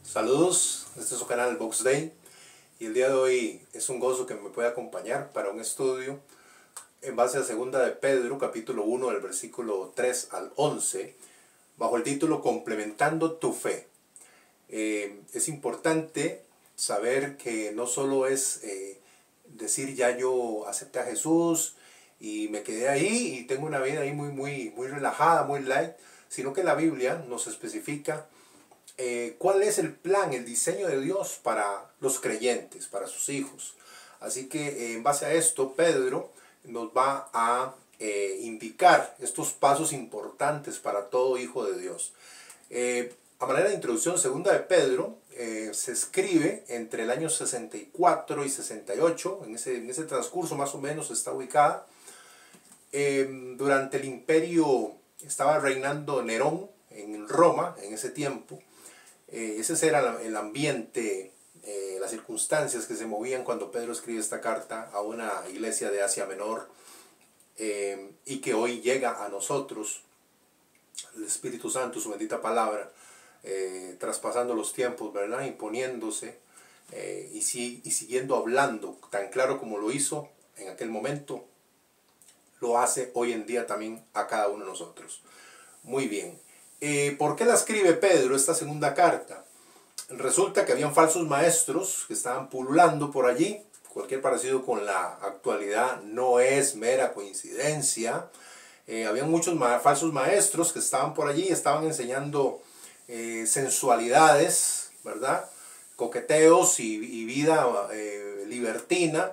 Saludos, este es su canal Box Day y el día de hoy es un gozo que me puede acompañar para un estudio en base a segunda de Pedro, capítulo 1, del versículo 3 al 11, bajo el título Complementando tu fe. Es importante saber que no solo es decir ya yo acepté a Jesús y me quedé ahí y tengo una vida ahí muy relajada, muy light, sino que la Biblia nos especifica cuál es el plan, el diseño de Dios para los creyentes, para sus hijos. Así que en base a esto, Pedro nos va a indicar estos pasos importantes para todo hijo de Dios. A manera de introducción, segunda de Pedro se escribe entre el año 64 y 68, en ese transcurso más o menos está ubicada. Durante el imperio estaba reinando Nerón en Roma en ese tiempo. Ese era el ambiente, las circunstancias que se movían cuando Pedro escribe esta carta a una iglesia de Asia Menor y que hoy llega a nosotros, el Espíritu Santo, su bendita palabra, traspasando los tiempos, ¿verdad? Imponiéndose y siguiendo hablando tan claro como lo hizo en aquel momento, lo hace hoy en día también a cada uno de nosotros. Muy bien. ¿Por qué la escribe Pedro esta segunda carta? Resulta que habían falsos maestros que estaban pululando por allí. Cualquier parecido con la actualidad no es mera coincidencia. Habían muchos falsos maestros que estaban por allí, estaban enseñando sensualidades, ¿verdad? Coqueteos y vida libertina.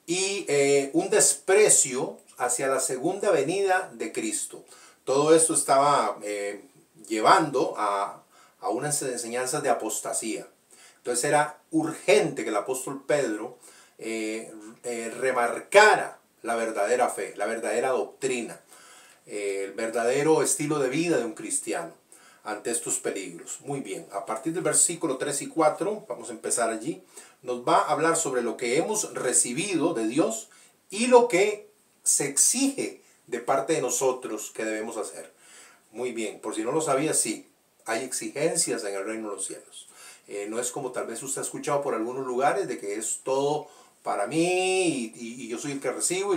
Y un desprecio hacia la segunda venida de Cristo. Todo esto estaba llevando a unas enseñanzas de apostasía. Entonces era urgente que el apóstol Pedro remarcara la verdadera fe, la verdadera doctrina, el verdadero estilo de vida de un cristiano ante estos peligros. Muy bien, a partir del versículo 3 y 4, vamos a empezar allí, nos va a hablar sobre lo que hemos recibido de Dios y lo que se exige de parte de nosotros que debemos hacer. Muy bien, por si no lo sabía, sí, hay exigencias en el reino de los cielos. No es como tal vez usted ha escuchado por algunos lugares de que es todo para mí y yo soy el que recibo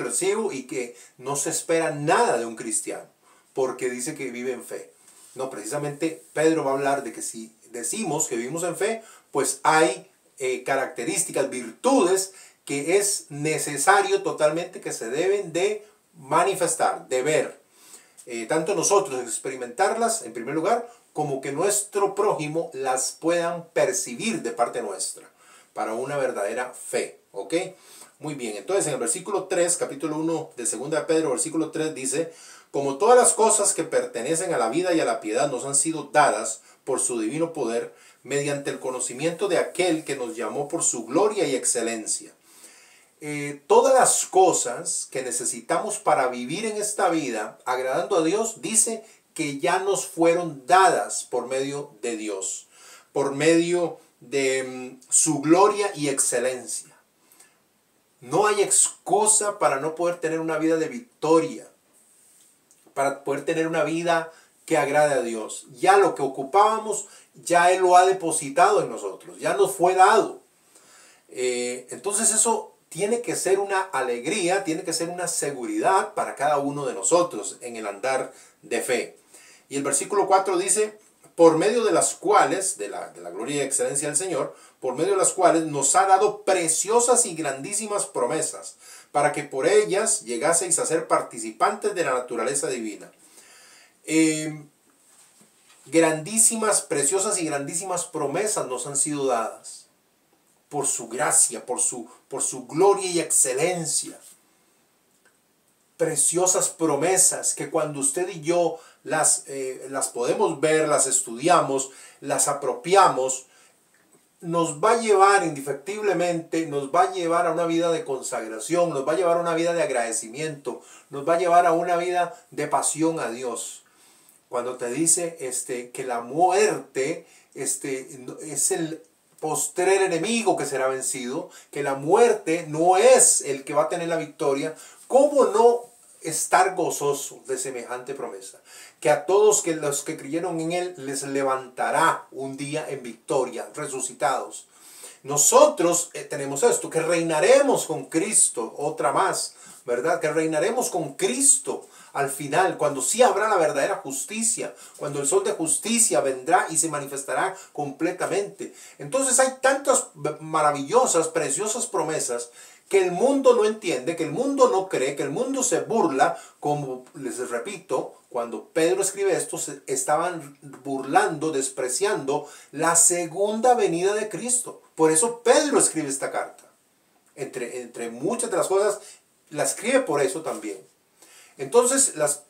y que no se espera nada de un cristiano porque dice que vive en fe. No, precisamente Pedro va a hablar de que si decimos que vivimos en fe, pues hay características, virtudes que es necesario totalmente que se deben de manifestar, de ver, tanto nosotros experimentarlas en primer lugar, como que nuestro prójimo las puedan percibir de parte nuestra, para una verdadera fe, ¿ok? Muy bien, entonces en el versículo 3, capítulo 1 de 2 de Pedro, versículo 3 dice: como todas las cosas que pertenecen a la vida y a la piedad nos han sido dadas por su divino poder, mediante el conocimiento de aquel que nos llamó por su gloria y excelencia. Todas las cosas que necesitamos para vivir en esta vida, agradando a Dios, dice que ya nos fueron dadas por medio de Dios, por medio de su gloria y excelencia. No hay excusa para no poder tener una vida de victoria, para poder tener una vida que agrade a Dios. Ya lo que ocupábamos, ya Él lo ha depositado en nosotros, ya nos fue dado. Entonces eso tiene que ser una alegría, tiene que ser una seguridad para cada uno de nosotros en el andar de fe. Y el versículo 4 dice: por medio de las cuales, de la gloria y excelencia del Señor, por medio de las cuales nos ha dado preciosas y grandísimas promesas, para que por ellas llegaseis a ser participantes de la naturaleza divina. Grandísimas, preciosas y grandísimas promesas nos han sido dadas por su gracia, por su gloria y excelencia. Preciosas promesas que cuando usted y yo las podemos ver, las estudiamos, las apropiamos, nos va a llevar indefectiblemente, nos va a llevar a una vida de consagración, nos va a llevar a una vida de agradecimiento, nos va a llevar a una vida de pasión a Dios. Cuando te dice que la muerte es el postrer enemigo que será vencido, que la muerte no es el que va a tener la victoria, ¿cómo no estar gozoso de semejante promesa, que a todos los que creyeron en Él les levantará un día en victoria, resucitados. Nosotros tenemos esto, que reinaremos con Cristo, otra más, ¿verdad? Que reinaremos con Cristo al final, cuando sí habrá la verdadera justicia, cuando el sol de justicia vendrá y se manifestará completamente. Entonces hay tantas maravillosas, preciosas promesas que el mundo no entiende, que el mundo no cree, que el mundo se burla, como les repito, cuando Pedro escribe esto, se estaban burlando, despreciando la segunda venida de Cristo. Por eso Pedro escribe esta carta. Entre muchas de las cosas, la escribe por eso también. Entonces, las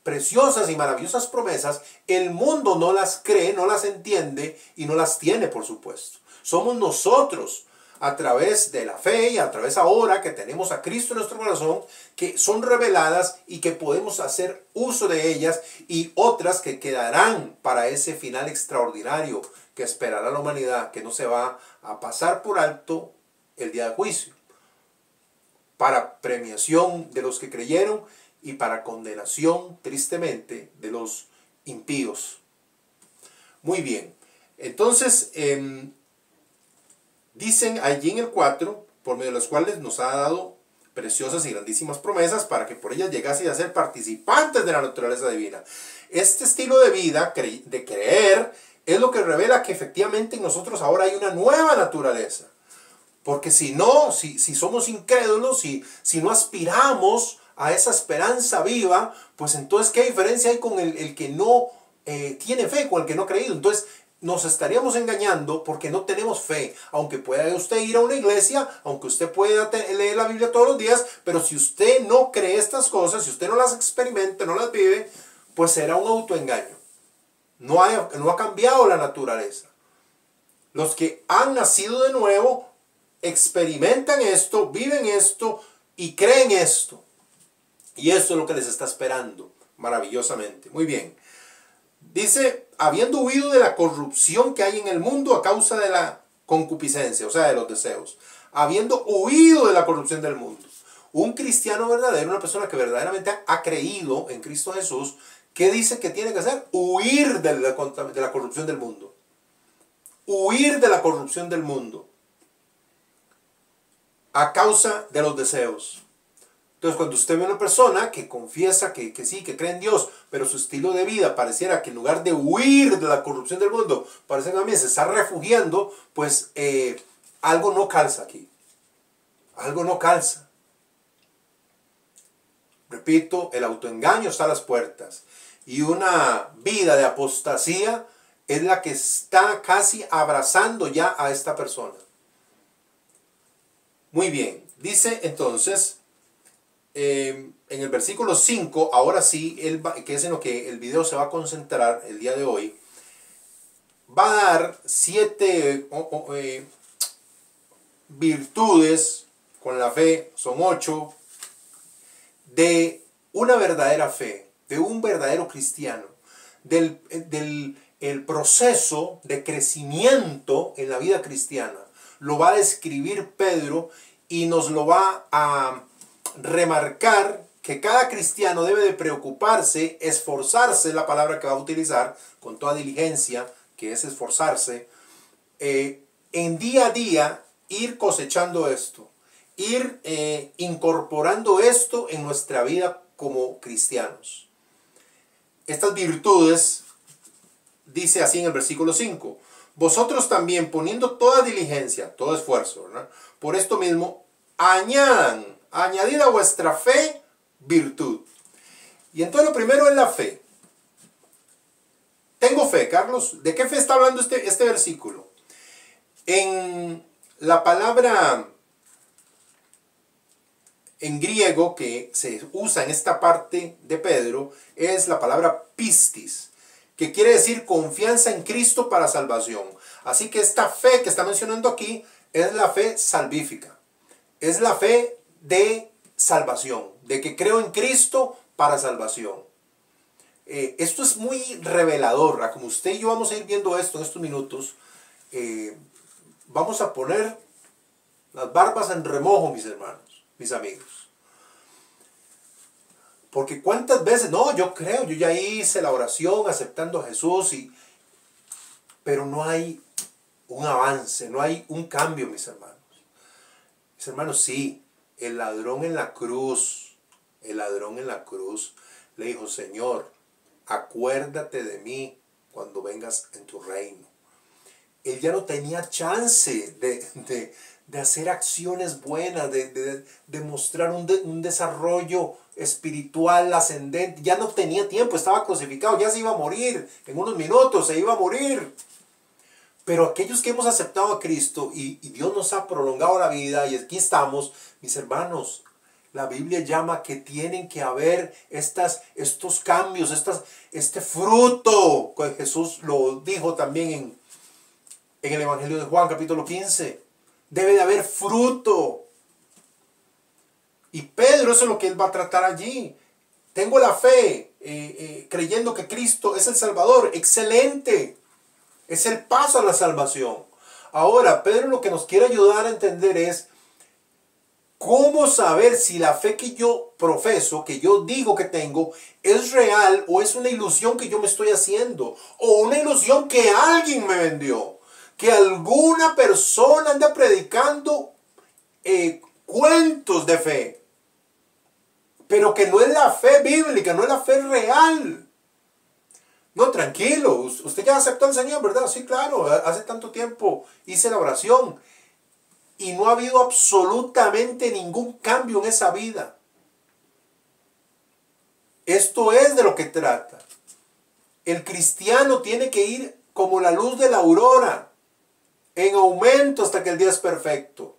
preciosas y maravillosas promesas, el mundo no las cree, no las entiende y no las tiene, por supuesto. Somos nosotros, a través de la fe y a través ahora que tenemos a Cristo en nuestro corazón, que son reveladas y que podemos hacer uso de ellas, y otras que quedarán para ese final extraordinario que esperará la humanidad, que no se va a pasar por alto el día de juicio, para premiación de los que creyeron y para condenación, tristemente, de los impíos. Muy bien, entonces dicen allí en el 4, por medio de las cuales nos ha dado preciosas y grandísimas promesas para que por ellas llegase a ser participantes de la naturaleza divina. Este estilo de vida, de creer, es lo que revela que efectivamente en nosotros ahora hay una nueva naturaleza. Porque si no, si somos incrédulos, si no aspiramos a esa esperanza viva, pues entonces ¿qué diferencia hay con el que no tiene fe, con el que no ha creído? Entonces nos estaríamos engañando porque no tenemos fe. Aunque pueda usted ir a una iglesia, aunque usted pueda leer la Biblia todos los días, pero si usted no cree estas cosas, si usted no las experimenta, no las vive, pues será un autoengaño. No ha cambiado la naturaleza. Los que han nacido de nuevo experimentan esto, viven esto y creen esto. Y esto es lo que les está esperando maravillosamente. Muy bien. Dice, habiendo huido de la corrupción que hay en el mundo a causa de la concupiscencia, o sea, de los deseos. Habiendo huido de la corrupción del mundo. Un cristiano verdadero, una persona que verdaderamente ha creído en Cristo Jesús, ¿qué dice que tiene que hacer? Huir de la corrupción del mundo. Huir de la corrupción del mundo. A causa de los deseos. Entonces, cuando usted ve a una persona que confiesa que sí, que cree en Dios, pero su estilo de vida pareciera que en lugar de huir de la corrupción del mundo, parece que también se está refugiando, pues algo no calza aquí. Algo no calza. Repito, el autoengaño está a las puertas. Y una vida de apostasía es la que está casi abrazando ya a esta persona. Muy bien, dice entonces en el versículo 5, ahora sí, que es en lo que el video se va a concentrar el día de hoy, va a dar 7 virtudes con la fe, son 8, de una verdadera fe, de un verdadero cristiano, del proceso de crecimiento en la vida cristiana. Lo va a describir Pedro y nos lo va a remarcar que cada cristiano debe de preocuparse, esforzarse, la palabra que va a utilizar con toda diligencia, que es esforzarse, en día a día ir cosechando esto, ir incorporando esto en nuestra vida como cristianos. Estas virtudes, dice así en el versículo 5, vosotros también poniendo toda diligencia, todo esfuerzo, ¿verdad? Por esto mismo, añadid a vuestra fe virtud. Y entonces lo primero es la fe. Tengo fe, Carlos. ¿De qué fe está hablando este versículo? En la palabra en griego que se usa en esta parte de Pedro es la palabra pistis, que quiere decir confianza en Cristo para salvación. Así que esta fe que está mencionando aquí es la fe salvífica. Es la fe de salvación, de que creo en Cristo para salvación. Esto es muy revelador. Como usted y yo vamos a ir viendo esto en estos minutos, vamos a poner las barbas en remojo, mis hermanos, mis amigos. Porque cuántas veces, no, yo creo, yo ya hice la oración aceptando a Jesús, pero no hay un avance, no hay un cambio, mis hermanos. Mis hermanos, sí, el ladrón en la cruz le dijo, Señor, acuérdate de mí cuando vengas en tu reino. Él ya no tenía chance de hacer acciones buenas, de mostrar un desarrollo espiritual ascendente. Ya no tenía tiempo, estaba crucificado, ya se iba a morir, en unos minutos se iba a morir. Pero aquellos que hemos aceptado a Cristo y Dios nos ha prolongado la vida y aquí estamos, mis hermanos, la Biblia llama que tienen que haber estos cambios, este fruto, que Jesús lo dijo también en el Evangelio de Juan, capítulo 15. Debe de haber fruto. Y Pedro, eso es lo que él va a tratar allí. Tengo la fe, creyendo que Cristo es el Salvador. Excelente. Es el paso a la salvación. Ahora, Pedro lo que nos quiere ayudar a entender es cómo saber si la fe que yo profeso, que yo digo que tengo, es real o es una ilusión que yo me estoy haciendo. O una ilusión que alguien me vendió. Que alguna persona anda predicando cuentos de fe. Pero que no es la fe bíblica, no es la fe real. No, tranquilo, usted ya aceptó al Señor, ¿verdad? Sí, claro, hace tanto tiempo hice la oración y no ha habido absolutamente ningún cambio en esa vida. Esto es de lo que trata. El cristiano tiene que ir como la luz de la aurora, en aumento hasta que el día es perfecto.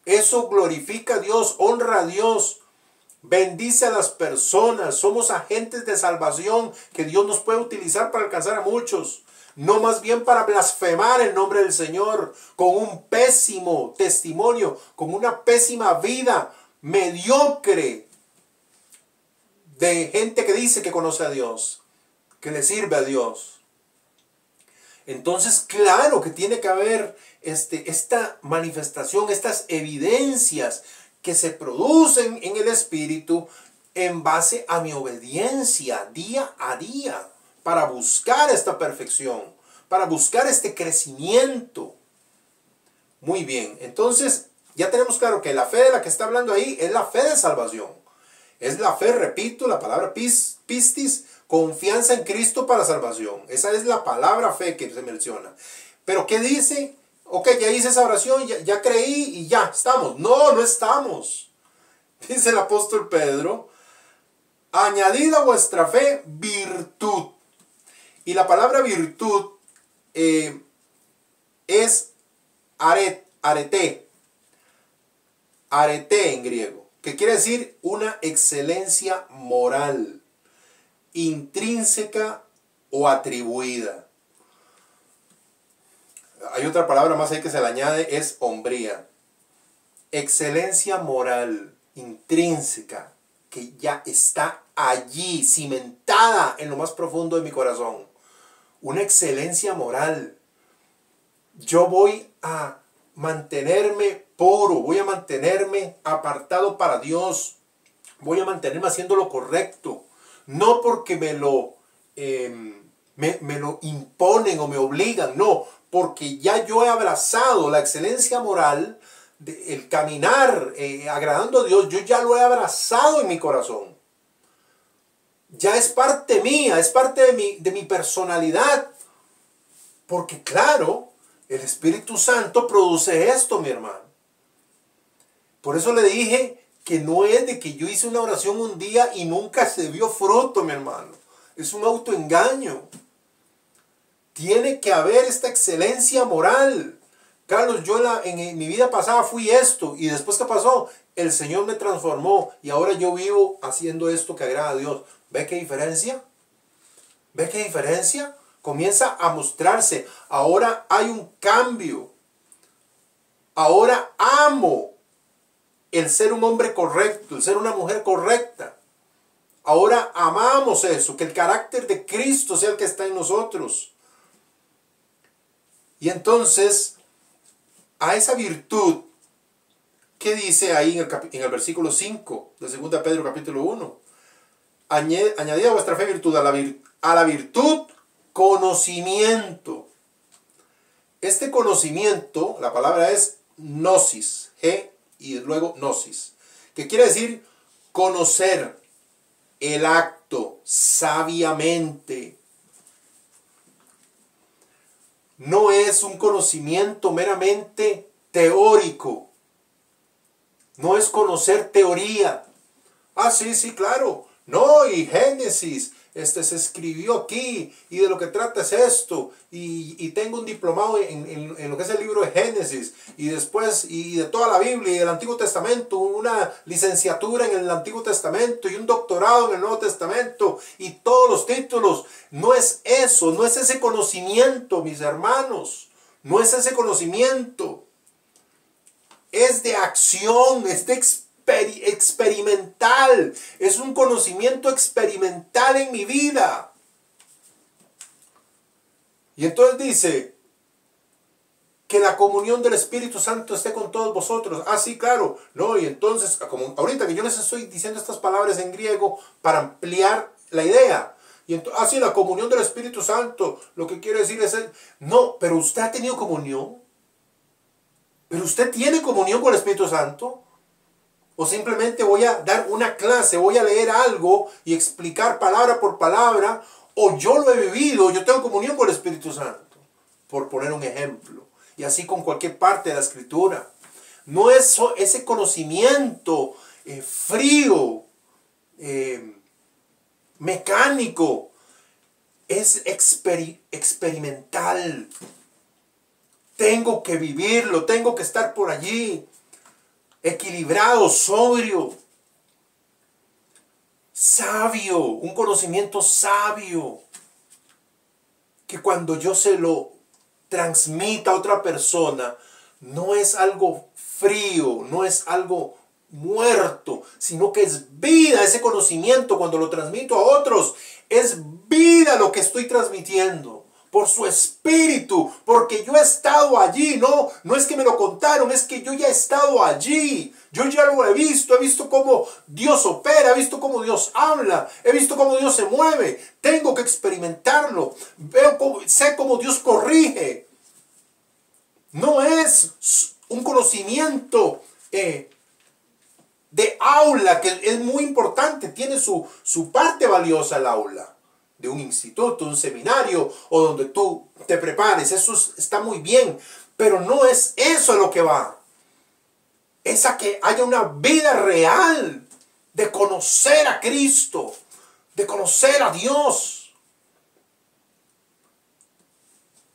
Eso glorifica a Dios, honra a Dios. Bendice a las personas. Somos agentes de salvación que Dios nos puede utilizar para alcanzar a muchos. No más bien para blasfemar el nombre del Señor con un pésimo testimonio, con una pésima vida mediocre de gente que dice que conoce a Dios, que le sirve a Dios. Entonces, claro que tiene que haber esta manifestación, estas evidencias que se producen en el Espíritu en base a mi obediencia día a día para buscar esta perfección, para buscar este crecimiento. Muy bien, entonces ya tenemos claro que la fe de la que está hablando ahí es la fe de salvación. Es la fe, repito, la palabra pistis, confianza en Cristo para salvación. Esa es la palabra fe que se menciona. Pero ¿qué dice? Ok, ya hice esa oración, ya creí y ya estamos. No, no estamos. Dice el apóstol Pedro, añadid a vuestra fe virtud. Y la palabra virtud es arete en griego, que quiere decir una excelencia moral, intrínseca o atribuida. Hay otra palabra más ahí que se le añade, es hombría. Excelencia moral, intrínseca, que ya está allí, cimentada en lo más profundo de mi corazón. Una excelencia moral. Yo voy a mantenerme puro, voy a mantenerme apartado para Dios, voy a mantenerme haciendo lo correcto. No porque me lo imponen o me obligan, no, porque ya yo he abrazado la excelencia moral, el caminar agradando a Dios, yo ya lo he abrazado en mi corazón. Ya es parte mía, es parte de mi personalidad. Porque claro, el Espíritu Santo produce esto, mi hermano. Por eso le dije que no es de que yo hice una oración un día y nunca se vio fruto, mi hermano. Es un autoengaño. Tiene que haber esta excelencia moral. Carlos, yo en mi vida pasada fui esto y después ¿qué pasó? El Señor me transformó y ahora yo vivo haciendo esto que agrada a Dios. ¿Ve qué diferencia? ¿Ve qué diferencia? Comienza a mostrarse. Ahora hay un cambio. Ahora amo el ser un hombre correcto, el ser una mujer correcta. Ahora amamos eso, que el carácter de Cristo sea el que está en nosotros. Y entonces, a esa virtud ¿Qué dice ahí en el versículo 5 de 2 Pedro capítulo 1? Añadid a vuestra fe virtud, a la virtud conocimiento. Este conocimiento, la palabra es gnosis, G y luego gnosis, que quiere decir conocer el acto sabiamente. No es un conocimiento meramente teórico. No es conocer teoría. Ah, sí, sí, claro. No, y Génesis, se escribió aquí, y de lo que trata es esto, y tengo un diplomado en lo que es el libro de Génesis, y después, y de toda la Biblia, y del Antiguo Testamento, una licenciatura en el Antiguo Testamento, y un doctorado en el Nuevo Testamento, y todos los títulos. No es eso, no es ese conocimiento, mis hermanos, no es ese conocimiento. Es de acción, es de experimental, es un conocimiento experimental en mi vida. Y entonces dice que la comunión del Espíritu Santo esté con todos vosotros. Ah, sí, claro. No, y entonces, como ahorita que yo les estoy diciendo estas palabras en griego para ampliar la idea. Y entonces, ah, sí, la comunión del Espíritu Santo, lo que quiere decir es el... No, pero usted ha tenido comunión. ¿Pero usted tiene comunión con el Espíritu Santo? ¿O simplemente voy a dar una clase, voy a leer algo y explicar palabra por palabra? ¿O yo lo he vivido, yo tengo comunión con el Espíritu Santo? Por poner un ejemplo. Y así con cualquier parte de la Escritura. No es ese conocimiento frío, mecánico. Es experimental. Tengo que vivirlo, tengo que estar por allí, equilibrado, sobrio, sabio, un conocimiento sabio, que cuando yo se lo transmita a otra persona, no es algo frío, no es algo muerto, sino que es vida ese conocimiento. Cuando lo transmito a otros, es vida lo que estoy transmitiendo. Por su espíritu, porque yo he estado allí, no es que me lo contaron, es que yo ya he estado allí, yo ya lo he visto cómo Dios opera, he visto cómo Dios habla, he visto cómo Dios se mueve, tengo que experimentarlo, sé cómo Dios corrige. No es un conocimiento de aula, que es muy importante, tiene su parte valiosa el aula. De un instituto, un seminario o donde tú te prepares, eso está muy bien, pero no es eso lo que va. Es a que haya una vida real de conocer a Cristo, de conocer a Dios.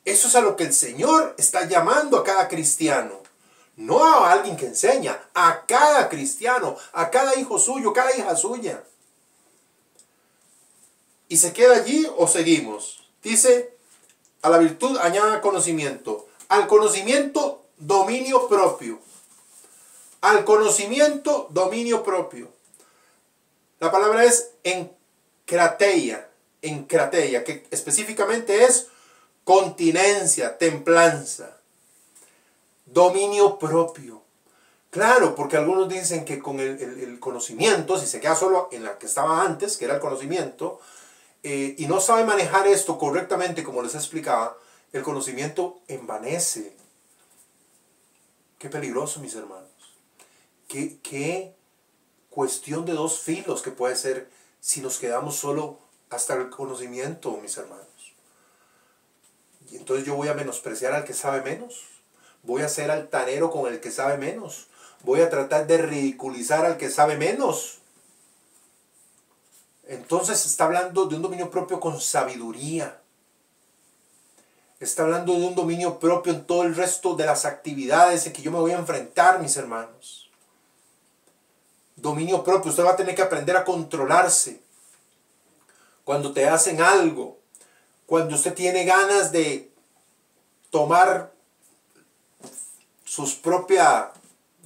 Eso es a lo que el Señor está llamando a cada cristiano. No a alguien que enseña, a cada cristiano, a cada hijo suyo, cada hija suya. ¿Y se queda allí o seguimos? Dice, a la virtud añada conocimiento. Al conocimiento, dominio propio. Al conocimiento, dominio propio. La palabra es enkrateia, que específicamente es continencia, templanza. Dominio propio. Claro, porque algunos dicen que con el conocimiento, si se queda solo en la que estaba antes, que era el conocimiento, y no sabe manejar esto correctamente, como les explicaba, el conocimiento envanece. Qué peligroso, mis hermanos. Qué cuestión de dos filos que puede ser si nos quedamos solo hasta el conocimiento, mis hermanos. Y entonces yo voy a menospreciar al que sabe menos. Voy a ser altanero con el que sabe menos. Voy a tratar de ridiculizar al que sabe menos. Entonces está hablando de un dominio propio con sabiduría. Está hablando de un dominio propio en todo el resto de las actividades en que yo me voy a enfrentar, mis hermanos. Dominio propio. Usted va a tener que aprender a controlarse. Cuando te hacen algo, cuando usted tiene ganas de tomar su propia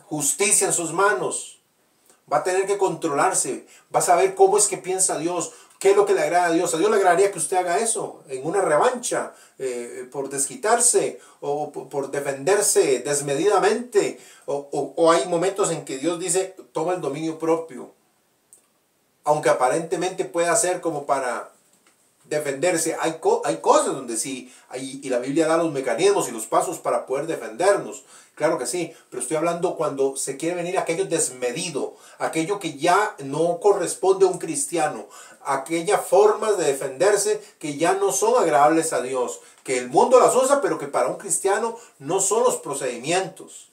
justicia en sus manos, va a tener que controlarse. Va a saber cómo es que piensa Dios, ¿Qué es lo que le agrada a Dios? A Dios le agradaría que usted haga eso, en una revancha, por desquitarse o por defenderse desmedidamente. O hay momentos en que Dios dice, toma el dominio propio. Aunque aparentemente pueda ser como para defenderse, hay cosas donde sí, y la Biblia da los mecanismos y los pasos para poder defendernos. Claro que sí, pero estoy hablando cuando se quiere venir aquello desmedido, aquello que ya no corresponde a un cristiano, aquellas formas de defenderse que ya no son agradables a Dios, que el mundo las usa, pero que para un cristiano no son los procedimientos.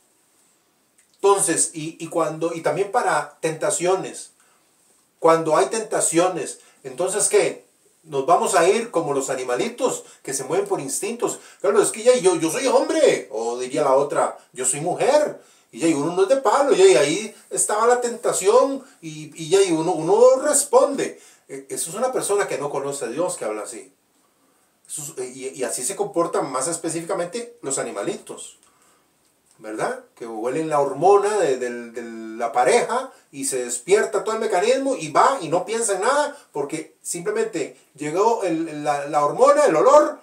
Entonces, y también para tentaciones, cuando hay tentaciones, entonces ¿qué? Nos vamos a ir como los animalitos que se mueven por instintos. Claro, es que ya yo soy hombre, o diría la otra, yo soy mujer, y ya uno no es de palo, y ahí estaba la tentación, y ya uno responde. Eso es una persona que no conoce a Dios que habla así. Y así se comportan más específicamente los animalitos, ¿verdad? Que huelen la hormona de la pareja y se despierta todo el mecanismo y va y no piensa en nada porque simplemente llegó la hormona, el olor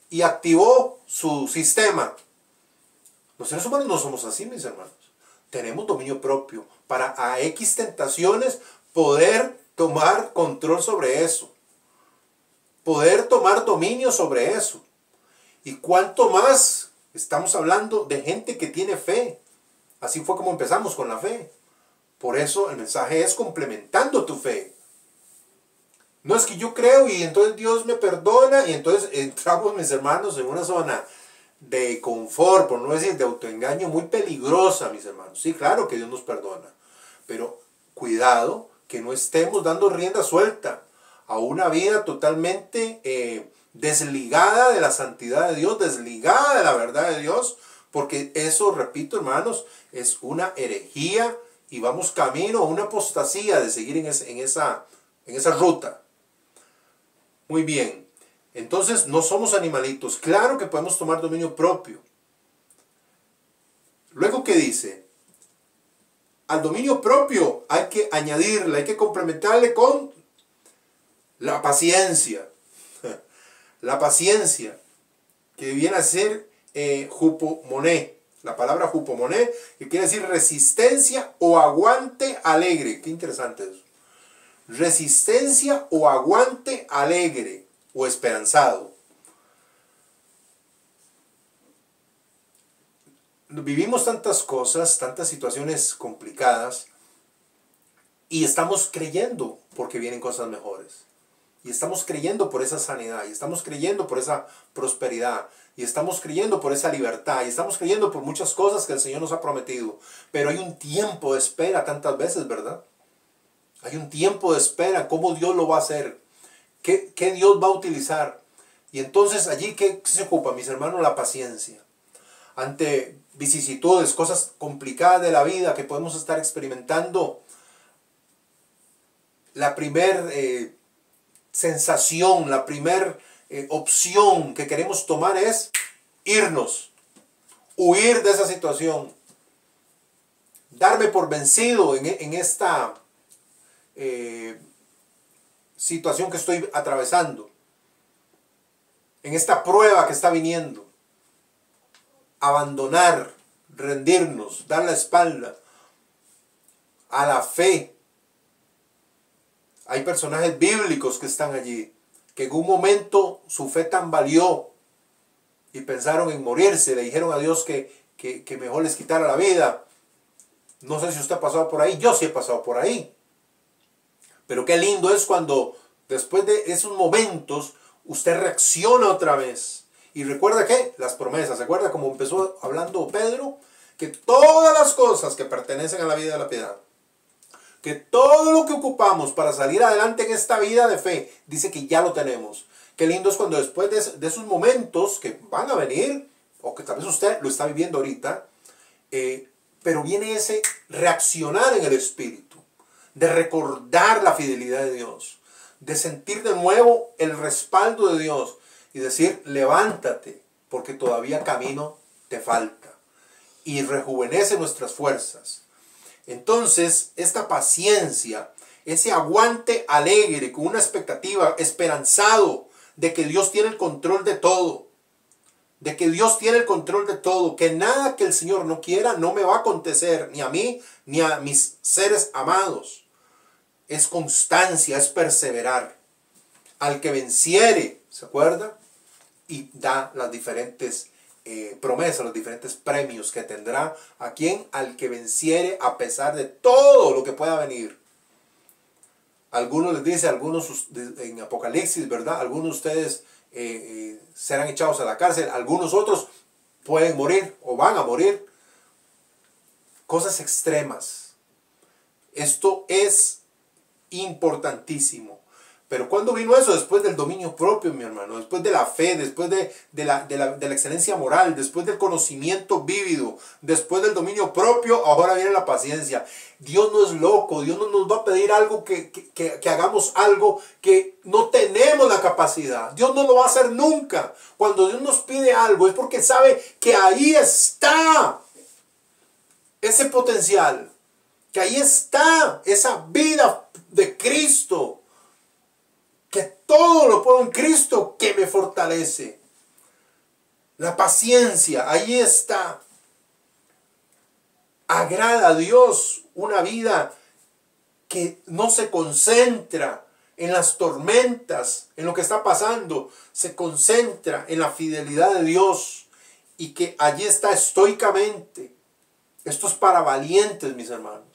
y activó su sistema. Los seres humanos no somos así, mis hermanos. Tenemos dominio propio para a X tentaciones poder tomar control sobre eso. Poder tomar dominio sobre eso. Y cuánto más estamos hablando de gente que tiene fe. Así fue como empezamos con la fe. Por eso el mensaje es complementando tu fe. No es que yo creo y entonces Dios me perdona y entonces entramos, mis hermanos, en una zona de confort, por no decir de autoengaño, muy peligrosa, mis hermanos. Sí, claro que Dios nos perdona. Pero cuidado que no estemos dando rienda suelta a una vida totalmente desligada de la santidad de Dios, desligada de la verdad de Dios, porque eso, repito, hermanos, es una herejía y vamos camino a una apostasía de seguir en esa ruta. Muy bien, entonces no somos animalitos, claro que podemos tomar dominio propio. Luego, ¿qué dice? Al dominio propio hay que añadirle, hay que complementarle con la paciencia. La paciencia, que viene a ser jupomoné. La palabra jupomoné, que quiere decir resistencia o aguante alegre. Qué interesante eso. Resistencia o aguante alegre o esperanzado. Vivimos tantas cosas, tantas situaciones complicadas y estamos creyendo porque vienen cosas mejores. Y estamos creyendo por esa sanidad, y estamos creyendo por esa prosperidad, y estamos creyendo por esa libertad, y estamos creyendo por muchas cosas que el Señor nos ha prometido. Pero hay un tiempo de espera tantas veces, ¿verdad? Hay un tiempo de espera, cómo Dios lo va a hacer, qué Dios va a utilizar. Y entonces allí, ¿qué se ocupa, mis hermanos? La paciencia. Ante vicisitudes, cosas complicadas de la vida que podemos estar experimentando, la primer sensación, la primera opción que queremos tomar es irnos, huir de esa situación, darme por vencido en esta situación que estoy atravesando, en esta prueba que está viniendo, abandonar, rendirnos, dar la espalda a la fe. Hay personajes bíblicos que están allí, que en un momento su fe tambaleó y pensaron en morirse, le dijeron a Dios que mejor les quitara la vida. No sé si usted ha pasado por ahí, yo sí he pasado por ahí. Pero qué lindo es cuando después de esos momentos usted reacciona otra vez. Y recuerda que las promesas, ¿se acuerda como empezó hablando Pedro? Que todas las cosas que pertenecen a la vida de la piedad, que todo lo que ocupamos para salir adelante en esta vida de fe, dice que ya lo tenemos. Qué lindo es cuando después de esos momentos que van a venir, o que tal vez usted lo está viviendo ahorita, pero viene ese reaccionar en el espíritu, de recordar la fidelidad de Dios, de sentir de nuevo el respaldo de Dios y decir, levántate, porque todavía camino te falta. Y rejuvenece nuestras fuerzas. Entonces, esta paciencia ese aguante alegre, con una expectativa, esperanzado de que Dios tiene el control de todo. De que Dios tiene el control de todo, que nada que el Señor no quiera no me va a acontecer, ni a mí, ni a mis seres amados. Es constancia, es perseverar. Al que venciere, ¿se acuerda? Y da las diferentes promesas, los diferentes premios que tendrá. ¿A quién? Al que venciere a pesar de todo lo que pueda venir. Algunos les dice, algunos en Apocalipsis, ¿verdad? Algunos de ustedes serán echados a la cárcel, algunos otros pueden morir o van a morir. Cosas extremas. Esto es importantísimo. Pero ¿cuándo vino eso? Después del dominio propio, mi hermano. Después de la fe, después de la excelencia moral, después del conocimiento vívido, después del dominio propio, ahora viene la paciencia. Dios no es loco. Dios no nos va a pedir algo que hagamos algo que no tenemos la capacidad. Dios no lo va a hacer nunca. Cuando Dios nos pide algo es porque sabe que ahí está ese potencial. Que ahí está esa vida de Cristo. Que todo lo puedo en Cristo que me fortalece. La paciencia, ahí está. Agrada a Dios una vida que no se concentra en las tormentas, en lo que está pasando. Se concentra en la fidelidad de Dios y que allí está estoicamente. Esto es para valientes, mis hermanos.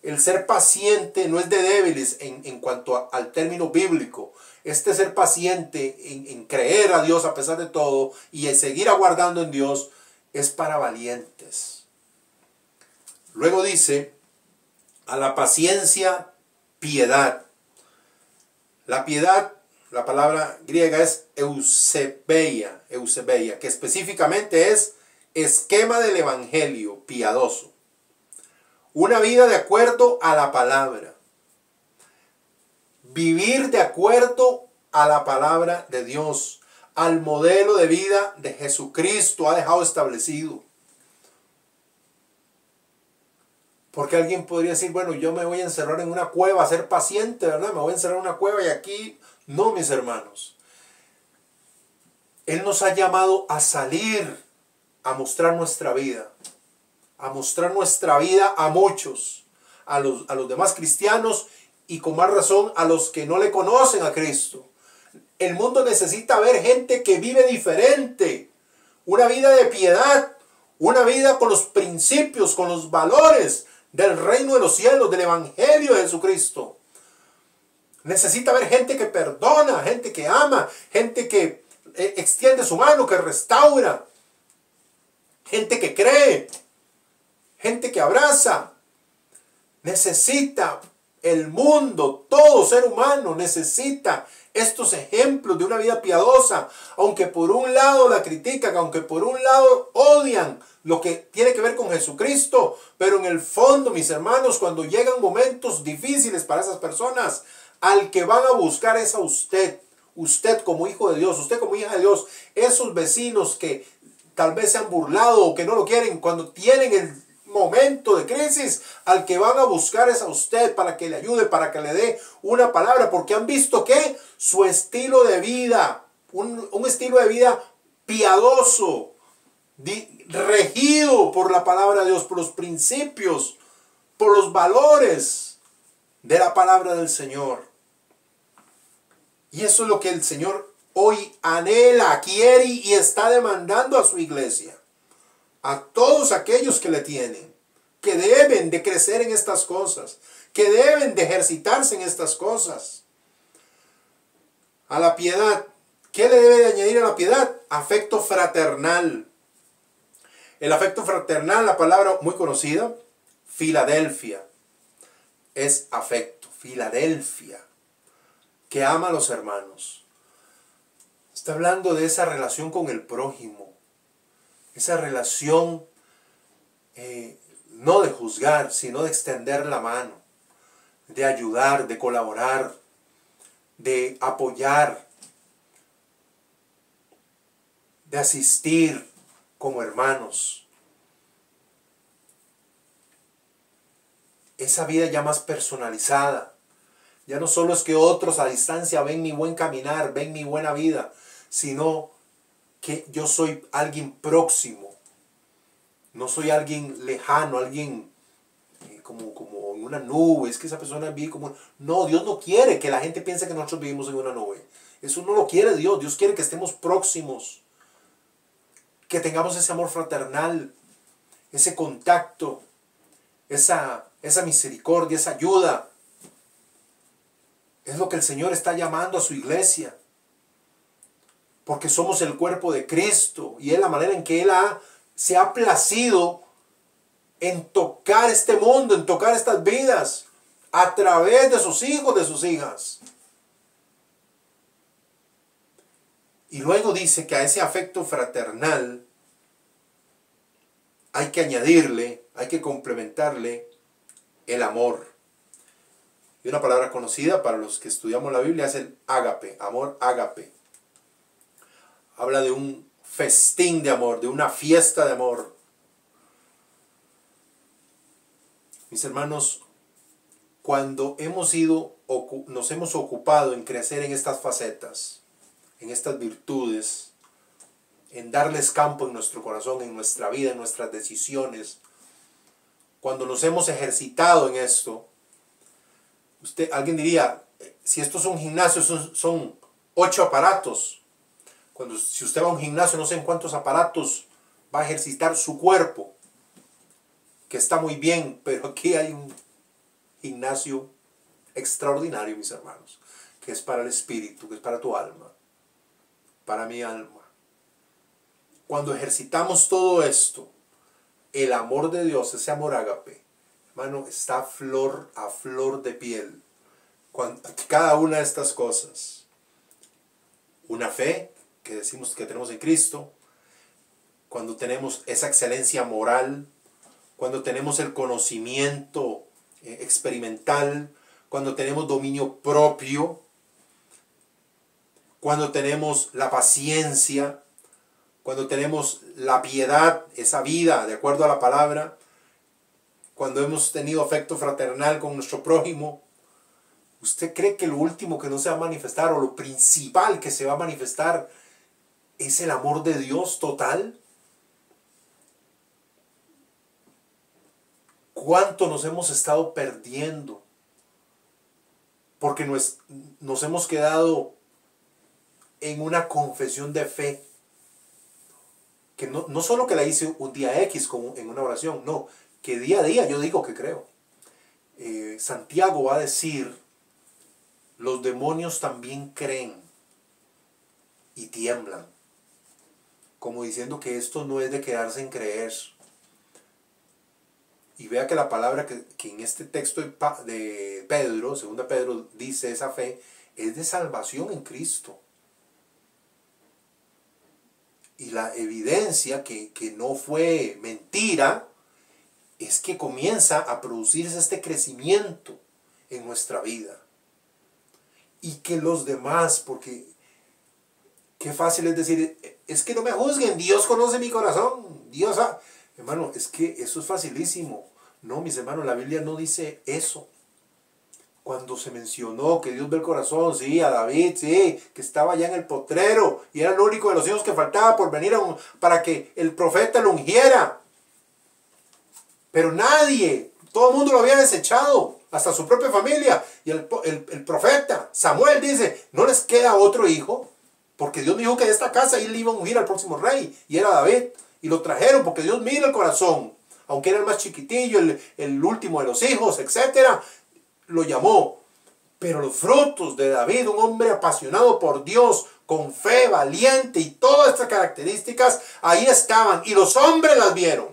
El ser paciente no es de débiles en cuanto al término bíblico. Este ser paciente en creer a Dios a pesar de todo y en seguir aguardando en Dios es para valientes. Luego dice, a la paciencia, piedad. La piedad, la palabra griega es eusebeia, que específicamente es esquema del evangelio piadoso. Una vida de acuerdo a la palabra. Vivir de acuerdo a la palabra de Dios. Al modelo de vida de Jesucristo ha dejado establecido. Porque alguien podría decir, bueno, yo me voy a encerrar en una cueva a ser paciente, ¿verdad? Me voy a encerrar en una cueva y aquí... No, mis hermanos. Él nos ha llamado a salir, a mostrar nuestra vida. A mostrar nuestra vida a muchos, a los demás cristianos y con más razón a los que no le conocen a Cristo. El mundo necesita ver gente que vive diferente, una vida de piedad, una vida con los principios, con los valores del reino de los cielos, del evangelio de Jesucristo. Necesita ver gente que perdona, gente que ama, gente que extiende su mano, que restaura, gente que cree. Gente que abraza. Necesita el mundo, todo ser humano necesita estos ejemplos de una vida piadosa. Aunque por un lado la critican, aunque por un lado odian lo que tiene que ver con Jesucristo. Pero en el fondo, mis hermanos, cuando llegan momentos difíciles para esas personas, al que van a buscar es a usted. Usted como hijo de Dios, usted como hija de Dios. Esos vecinos que tal vez se han burlado o que no lo quieren, cuando tienen el momento de crisis, al que van a buscar es a usted para que le ayude, para que le dé una palabra, porque han visto que su estilo de vida, un estilo de vida piadoso, regido por la palabra de Dios, por los principios, por los valores de la palabra del Señor. Y eso es lo que el Señor hoy anhela, quiere y está demandando a su iglesia. A todos aquellos que le tienen, que deben de crecer en estas cosas, que deben de ejercitarse en estas cosas. A la piedad, ¿qué le debe de añadir a la piedad? Afecto fraternal. El afecto fraternal, la palabra muy conocida, Filadelfia, es afecto, Filadelfia, que ama a los hermanos. Está hablando de esa relación con el prójimo. Esa relación no de juzgar, sino de extender la mano, de ayudar, de colaborar, de apoyar, de asistir como hermanos. esa vida ya más personalizada. Ya no solo es que otros a distancia ven mi buen caminar, ven mi buena vida, sino que yo soy alguien próximo. No soy alguien lejano, alguien como en una nube. Es que esa persona vive como... No, Dios no quiere que la gente piense que nosotros vivimos en una nube. Eso no lo quiere Dios. Dios quiere que estemos próximos. Que tengamos ese amor fraternal, ese contacto, esa misericordia, esa ayuda. Es lo que el Señor está llamando a su iglesia. Porque somos el cuerpo de Cristo. Y es la manera en que Él se ha placido en tocar este mundo, en tocar estas vidas, a través de sus hijos, de sus hijas. Y luego dice que a ese afecto fraternal hay que añadirle, hay que complementarle el amor. Y una palabra conocida para los que estudiamos la Biblia es el ágape, amor ágape. Habla de un festín de amor, de una fiesta de amor. Mis hermanos, cuando nos hemos ocupado en crecer en estas facetas, en estas virtudes, en darles campo en nuestro corazón, en nuestra vida, en nuestras decisiones, cuando nos hemos ejercitado en esto, alguien diría, si esto es un gimnasio, son 8 aparatos. Si usted va a un gimnasio, no sé en cuántos aparatos va a ejercitar su cuerpo, que está muy bien, pero aquí hay un gimnasio extraordinario, mis hermanos, que es para el espíritu, que es para tu alma, para mi alma. Cuando ejercitamos todo esto, el amor de Dios, ese amor ágape, hermano, está a flor de piel. Cada una de estas cosas. Una fe que decimos que tenemos en Cristo, cuando tenemos esa excelencia moral, cuando tenemos el conocimiento experimental, cuando tenemos dominio propio, cuando tenemos la paciencia, cuando tenemos la piedad, esa vida de acuerdo a la palabra, cuando hemos tenido afecto fraternal con nuestro prójimo. ¿Usted cree que lo último que no se va a manifestar o lo principal que se va a manifestar es el amor de Dios total? ¿Cuánto nos hemos estado perdiendo? Porque nos hemos quedado en una confesión de fe. Que no solo que la hice un día X como en una oración, no, que día a día yo digo que creo. Santiago va a decir, los demonios también creen y tiemblan. Como diciendo que esto no es de quedarse en creer. Y vea que la palabra que en este texto de Pedro, 2 Pedro, dice esa fe, es de salvación en Cristo. Y la evidencia que no fue mentira es que comienza a producirse este crecimiento en nuestra vida. Y que los demás, porque qué fácil es decir, es que no me juzguen, Dios conoce mi corazón, Dios sabe. Hermano, es que eso es facilísimo. No, mis hermanos, la Biblia no dice eso. Cuando se mencionó que Dios ve el corazón, sí, a David, sí, que estaba allá en el potrero y era el único de los hijos que faltaba por venir para que el profeta lo ungiera. Pero nadie, todo el mundo lo había desechado, hasta su propia familia. Y el profeta Samuel dice, no les queda otro hijo, porque Dios dijo que de esta casa él iba a ungir al próximo rey, y era David. Y lo trajeron porque Dios mira el corazón, aunque era el más chiquitillo, el último de los hijos, etcétera, lo llamó. Pero los frutos de David, un hombre apasionado por Dios, con fe, valiente y todas estas características, ahí estaban. Y los hombres las vieron.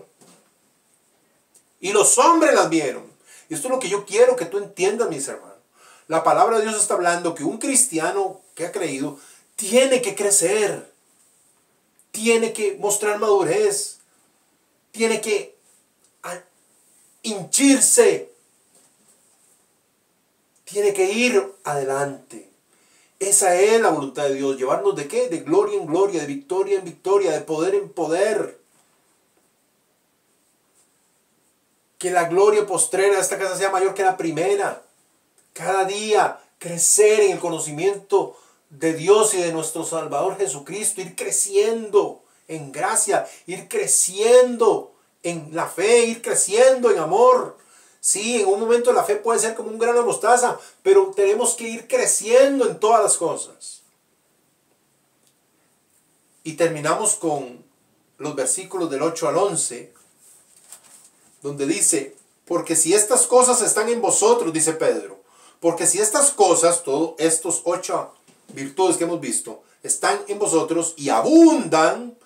Y los hombres las vieron. Y esto es lo que yo quiero que tú entiendas, mis hermanos. La palabra de Dios está hablando que un cristiano que ha creído tiene que crecer. Tiene que mostrar madurez. Tiene que hinchirse. Tiene que ir adelante. Esa es la voluntad de Dios. ¿Llevarnos de qué? De gloria en gloria, de victoria en victoria, de poder en poder. que la gloria postrera de esta casa sea mayor que la primera. Cada día crecer en el conocimiento de Dios y de nuestro Salvador Jesucristo, ir creciendo en gracia, ir creciendo en la fe, ir creciendo en amor. Sí, en un momento la fe puede ser como un grano de mostaza, pero tenemos que ir creciendo en todas las cosas. Y terminamos con los versículos del 8 al 11, donde dice, porque si estas cosas están en vosotros, dice Pedro, porque si estas cosas, todos estos 8 virtudes que hemos visto, están en vosotros y abundan,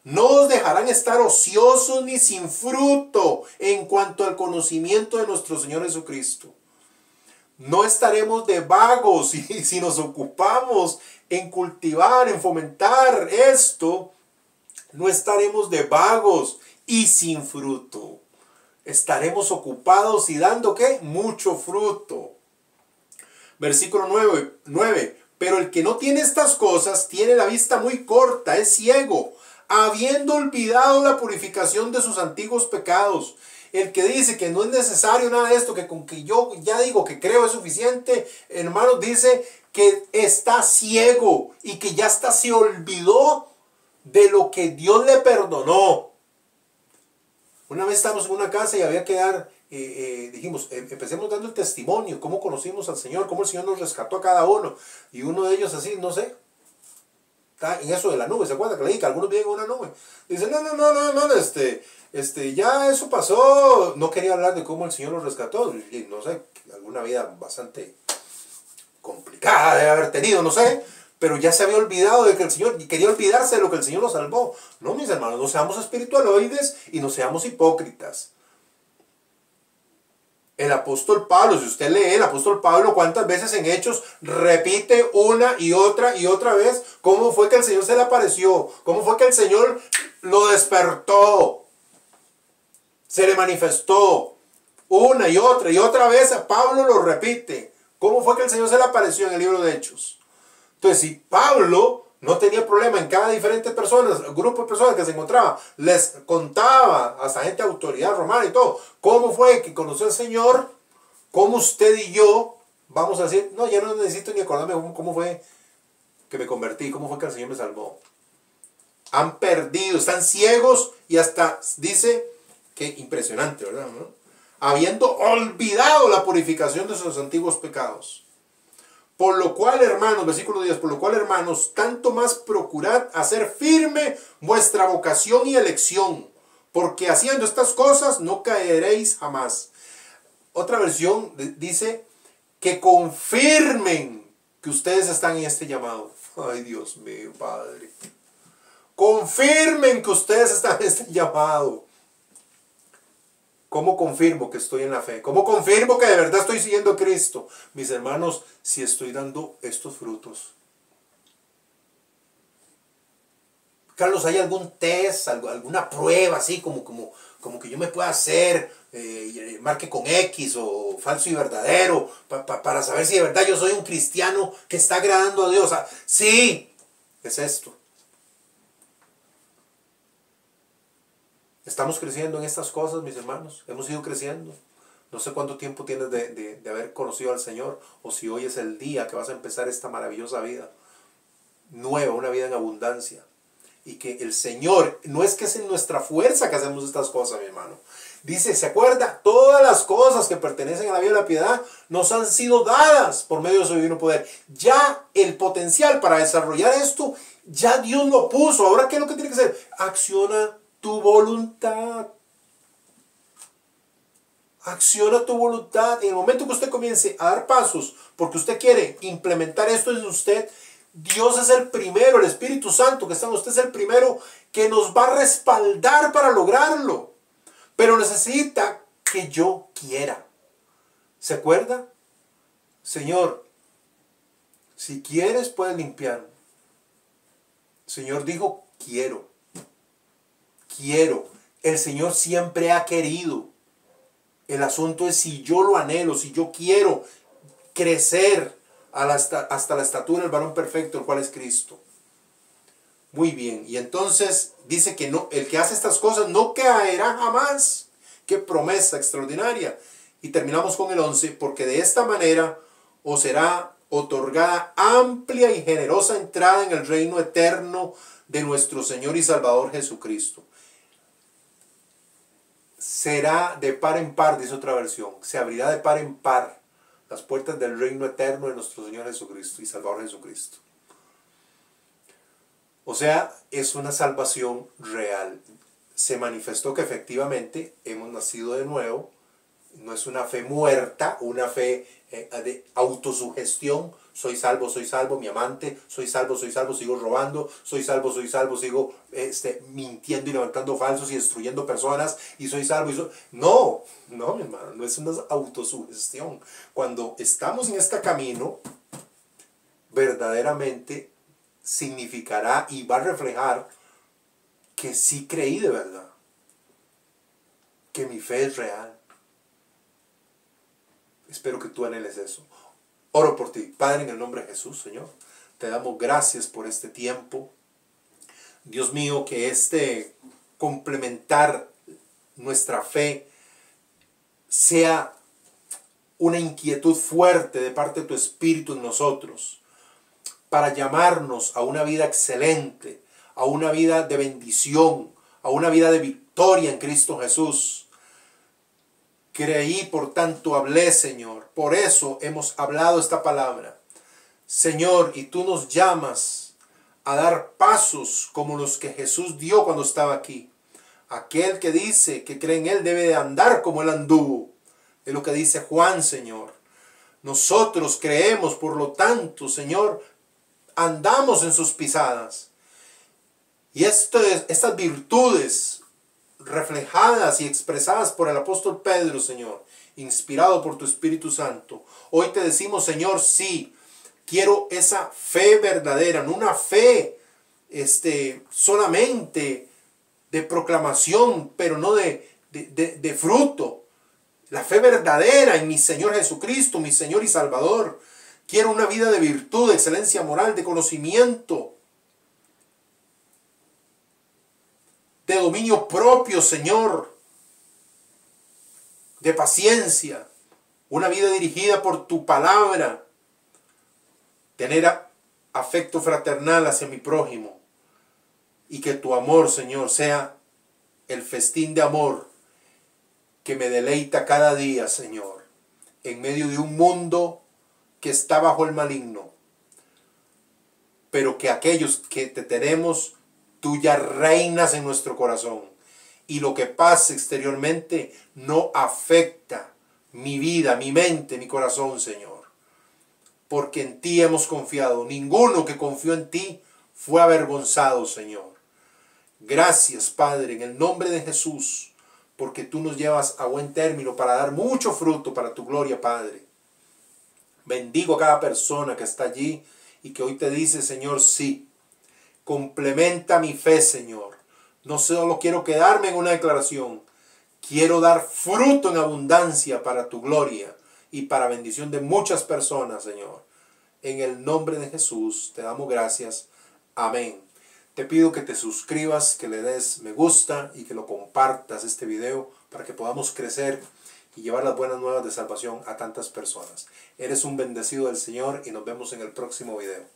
no os dejarán estar ociosos ni sin fruto en cuanto al conocimiento de nuestro Señor Jesucristo. No estaremos de vagos si nos ocupamos en cultivar, en fomentar esto. No estaremos de vagos y sin fruto. Estaremos ocupados y dando ¿qué? Mucho fruto. Versículo 9. Pero el que no tiene estas cosas tiene la vista muy corta, es ciego, habiendo olvidado la purificación de sus antiguos pecados. El que dice que no es necesario nada de esto, que con que yo ya digo que creo es suficiente, hermanos, dice que está ciego y que ya hasta se olvidó de lo que Dios le perdonó. Una vez estábamos en una casa y había que dar, dijimos, empecemos dando el testimonio, cómo conocimos al Señor, cómo el Señor nos rescató a cada uno. Y uno de ellos así, no sé, está en eso de la nube, ¿se acuerda que le dije que algunos vienen en una nube? Dice, no, ya eso pasó. No quería hablar de cómo el Señor los rescató. Y no sé, alguna vida bastante complicada de haber tenido, no sé. Pero ya se había olvidado de que el Señor, quería olvidarse de lo que el Señor lo salvó. No, mis hermanos, no seamos espiritualoides y no seamos hipócritas. El apóstol Pablo, si usted lee el apóstol Pablo, cuántas veces en Hechos repite una y otra vez cómo fue que el Señor se le apareció, cómo fue que el Señor lo despertó, se le manifestó una y otra vez. Pablo lo repite, cómo fue que el Señor se le apareció en el libro de Hechos. Entonces, si Pablo no tenía problema en cada diferente persona, grupo de personas que se encontraba, les contaba hasta gente de autoridad romana y todo, cómo fue que conoció al Señor, cómo usted y yo vamos a decir, no, ya no necesito ni acordarme cómo fue que me convertí, cómo fue que el Señor me salvó. Han perdido, están ciegos y hasta dice que impresionante, ¿verdad? ¿No? Habiendo olvidado la purificación de sus antiguos pecados. Por lo cual, hermanos, versículo 10, por lo cual, hermanos, tanto más procurad hacer firme vuestra vocación y elección, porque haciendo estas cosas no caeréis jamás. Otra versión dice que confirmen que ustedes están en este llamado. Ay, Dios mío, Padre. Confirmen que ustedes están en este llamado. ¿Cómo confirmo que estoy en la fe? ¿Cómo confirmo que de verdad estoy siguiendo a Cristo? Mis hermanos, si estoy dando estos frutos. Carlos, ¿hay algún test, alguna prueba así como que yo me pueda hacer, marque con X o falso y verdadero, para saber si de verdad yo soy un cristiano que está agradando a Dios? Sí, es esto. Estamos creciendo en estas cosas, mis hermanos. Hemos ido creciendo. No sé cuánto tiempo tienes de haber conocido al Señor, o si hoy es el día que vas a empezar esta maravillosa vida nueva, una vida en abundancia. Y que el Señor, no es que es en nuestra fuerza que hacemos estas cosas, mi hermano. Dice, ¿se acuerda? Todas las cosas que pertenecen a la vida de la piedad nos han sido dadas por medio de su divino poder. Ya el potencial para desarrollar esto, ya Dios lo puso. Ahora, ¿qué es lo que tiene que hacer? Acciona tu voluntad. Acciona tu voluntad. En el momento que usted comience a dar pasos porque usted quiere implementar esto en usted, Dios es el primero, el Espíritu Santo que está en usted es el primero que nos va a respaldar para lograrlo. Pero necesita que yo quiera. ¿Se acuerda? Señor, si quieres puedes limpiarme. El Señor dijo, quiero. Quiero. El Señor siempre ha querido. El asunto es si yo lo anhelo, si yo quiero crecer hasta la estatura del varón perfecto, el cual es Cristo. Muy bien. Y entonces dice que no, el que hace estas cosas no caerá jamás. qué promesa extraordinaria. Y terminamos con el 11, porque de esta manera os será otorgada amplia y generosa entrada en el reino eterno de nuestro Señor y Salvador Jesucristo. Será de par en par, dice otra versión, se abrirá de par en par las puertas del reino eterno de nuestro Señor Jesucristo y Salvador Jesucristo. O sea, es una salvación real. Se manifestó que efectivamente hemos nacido de nuevo. No es una fe muerta, una fe de autosugestión. Soy salvo, mi amante, soy salvo, sigo robando, soy salvo, sigo mintiendo y levantando falsos y destruyendo personas, y soy salvo. No, mi hermano, no es una autosugestión. Cuando estamos en este camino, verdaderamente significará y va a reflejar que sí creí de verdad, que mi fe es real. Espero que tú anheles eso. Oro por ti, Padre, en el nombre de Jesús, Señor. Te damos gracias por este tiempo. Dios mío, que complementar nuestra fe sea una inquietud fuerte de parte de tu Espíritu en nosotros, para llamarnos a una vida excelente, a una vida de bendición, a una vida de victoria en Cristo Jesús. Creí, por tanto hablé, Señor. Por eso hemos hablado esta palabra. Señor, y tú nos llamas a dar pasos como los que Jesús dio cuando estaba aquí. Aquel que dice que cree en Él debe de andar como Él anduvo. Es lo que dice Juan, Señor. Nosotros creemos, por lo tanto, Señor, andamos en sus pisadas. Y estas virtudes reflejadas y expresadas por el apóstol Pedro, Señor, inspirado por tu Espíritu Santo, hoy te decimos, Señor, sí, quiero esa fe verdadera, no una fe solamente de proclamación, pero no de fruto. La fe verdadera en mi Señor Jesucristo, mi Señor y Salvador. Quiero una vida de virtud, de excelencia moral, de conocimiento, de dominio propio, Señor, de paciencia, una vida dirigida por tu palabra, tener afecto fraternal hacia mi prójimo, y que tu amor, Señor, sea el festín de amor que me deleita cada día, Señor, en medio de un mundo que está bajo el maligno, pero que aquellos que te tenemos, tú ya reinas en nuestro corazón, y lo que pase exteriormente no afecta mi vida, mi mente, mi corazón, Señor, porque en ti hemos confiado. Ninguno que confió en ti fue avergonzado, Señor. Gracias, Padre, en el nombre de Jesús, porque tú nos llevas a buen término para dar mucho fruto para tu gloria, Padre. Bendigo a cada persona que está allí y que hoy te dice, Señor, sí. Complementa mi fe, Señor. No solo quiero quedarme en una declaración. Quiero dar fruto en abundancia para tu gloria y para bendición de muchas personas, Señor. En el nombre de Jesús te damos gracias. Amén. Te pido que te suscribas, que le des me gusta y que lo compartas este video para que podamos crecer y llevar las buenas nuevas de salvación a tantas personas. Eres un bendecido del Señor y nos vemos en el próximo video.